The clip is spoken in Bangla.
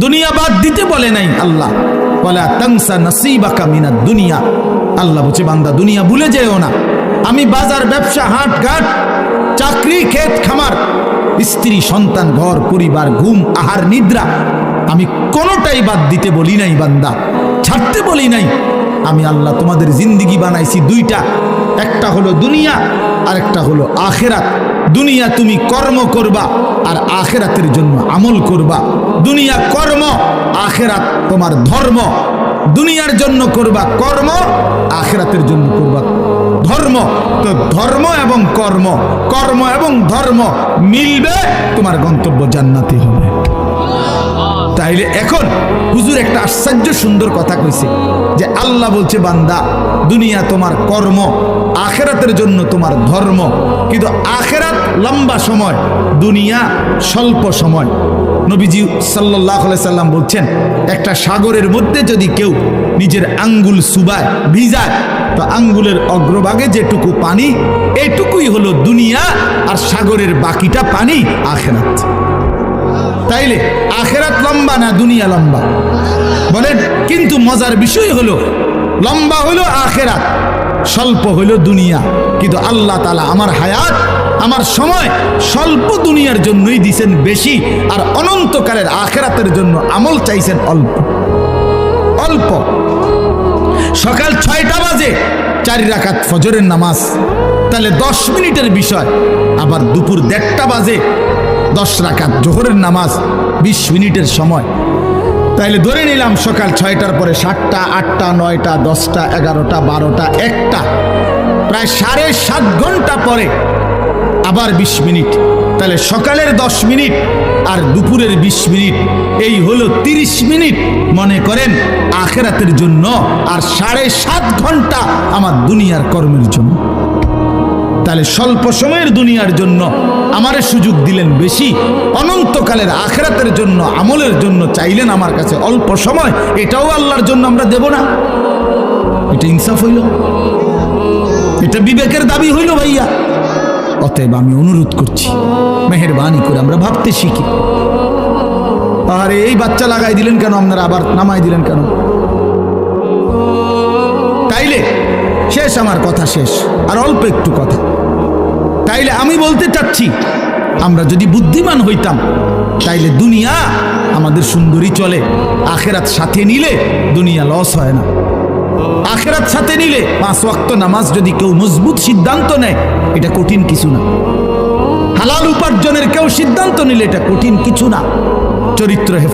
দুনিয়া বাদ দিতে বলে নাই আল্লাহ, ওয়ালা তানসা নাসিবাকা মিনাদ দুনিয়া। আল্লাহ বলছে বান্দা দুনিয়া ভুলে যেও না। আমি বাজার, ব্যবসা, হাট ঘাট, চাকরি, ক্ষেত খামার, স্ত্রী, সন্তান, ঘর পরিবার, ঘুম, আহার, নিদ্রা, আমি কোনোটাই বাদ দিতে বলি নাই বান্দা, ছাড়তে বলি নাই। আমি আল্লাহ তোমাদের জিন্দিগি বানাইছি দুইটা, একটা হলো দুনিয়া আর একটা হলো আখেরাত। দুনিয়া তুমি কর্ম করবা আর আখেরাতের জন্য আমল করবা। দুনিয়া কর্ম, আখেরাত তোমার ধর্ম। দুনিয়ার জন্য করবা কর্ম, আখেরাতের জন্য করবা ধর্ম। তো ধর্ম এবং কর্ম, কর্ম এবং ধর্ম মিলবে, তোমার গন্তব্য জান্নাতে হবে। তাইলে এখন হুজুর একটা আশ্চর্য সুন্দর কথা কইছে যে আল্লাহ বলছে বান্দা দুনিয়া তোমার কর্ম, আখেরাতের জন্য তোমার ধর্ম। কিন্তু আখেরাত লম্বা সময়, দুনিয়া স্বল্প সময়। নবীজি সাল্লাল্লাহু আলাইহি সাল্লাম বলছেন একটা সাগরের মধ্যে যদি কেউ নিজের আঙ্গুল চুবায়, ভিজায়, তো আঙ্গুলের অগ্রভাগে যেটুকু পানি, এটুকুই হলো দুনিয়া, আর সাগরের বাকিটা পানি আখেরাত। তাইলে আখেরাত লম্বা না দুনিয়া লম্বা বলেন? কিন্তু মজার বিষয় হলো লম্বা হলো আখেরাত, স্বল্প হলো দুনিয়া। কিন্তু আল্লাহ তাআলা আমার হায়াত, আমার সময় স্বল্প দুনিয়ার জন্যই দিছেন বেশি, আর অনন্তকালের আখেরাতের জন্য আমল চাইছেন অল্প অল্প। সকাল 6টা বাজে 4 রাকাত ফজরের নামাজ, তাহলে 10 মিনিটের বিষয়। আবার দুপুর 1:30টা বাজে 10 রাকাত জোহরের নামাজ, 20 মিনিটের সময়। তাইলে ধরে নিলাম সকাল 6টার পরে 7টা, 8টা, 9টা, 10টা, 11টা, 12টা, 1টা, প্রায় 7.5 ঘন্টা পরে আবার 20 মিনিট। তাহলে সকালের 10 মিনিট আর দুপুরের 20 মিনিট, এই হলো 30 মিনিট মনে করেন আখেরাতের জন্য, আর 7.5 ঘন্টা আমার দুনিয়ার কর্মের জন্য। তাহলে স্বল্প সময়ের দুনিয়ার জন্য আমারে সুযোগ দিলেন বেশি, অনন্তকালের আখেরাতের জন্য আমলের জন্য চাইলেন আমার কাছে অল্প সময়। এটাও আল্লাহর জন্য আমরা দেব না? এটা ইনসাফ হইল? এটা বিবেকের দাবি হইল ভাইয়া? অতএব আমি অনুরোধ করছি, মেহেরবানি করে আমরা ভাবতে শিখি। আরে এই বাচ্চা লাগাই দিলেন কেন আপনারা, আবার নামাই দিলেন কেন? তাইলে শেষ, আমার কথা শেষ, আর অল্প একটু কথা। তাইলে আমি বলতে চাচ্ছি, আমরা যদি বুদ্ধিমান হইতাম তাইলে দুনিয়া আমাদের সুন্দরী চলে, আখেরাত সাথে নিলে দুনিয়া লস হয় না। আখেরাত সাথে নিলে 5 ওয়াক্ত নামাজ যদি কেউ মজবুত সিদ্ধান্ত নেয়, এটা কঠিন কিছু না। হালাল উপার্জনের কেউ সিদ্ধান্ত নিলে এটা কঠিন কিছু না। চরিত্র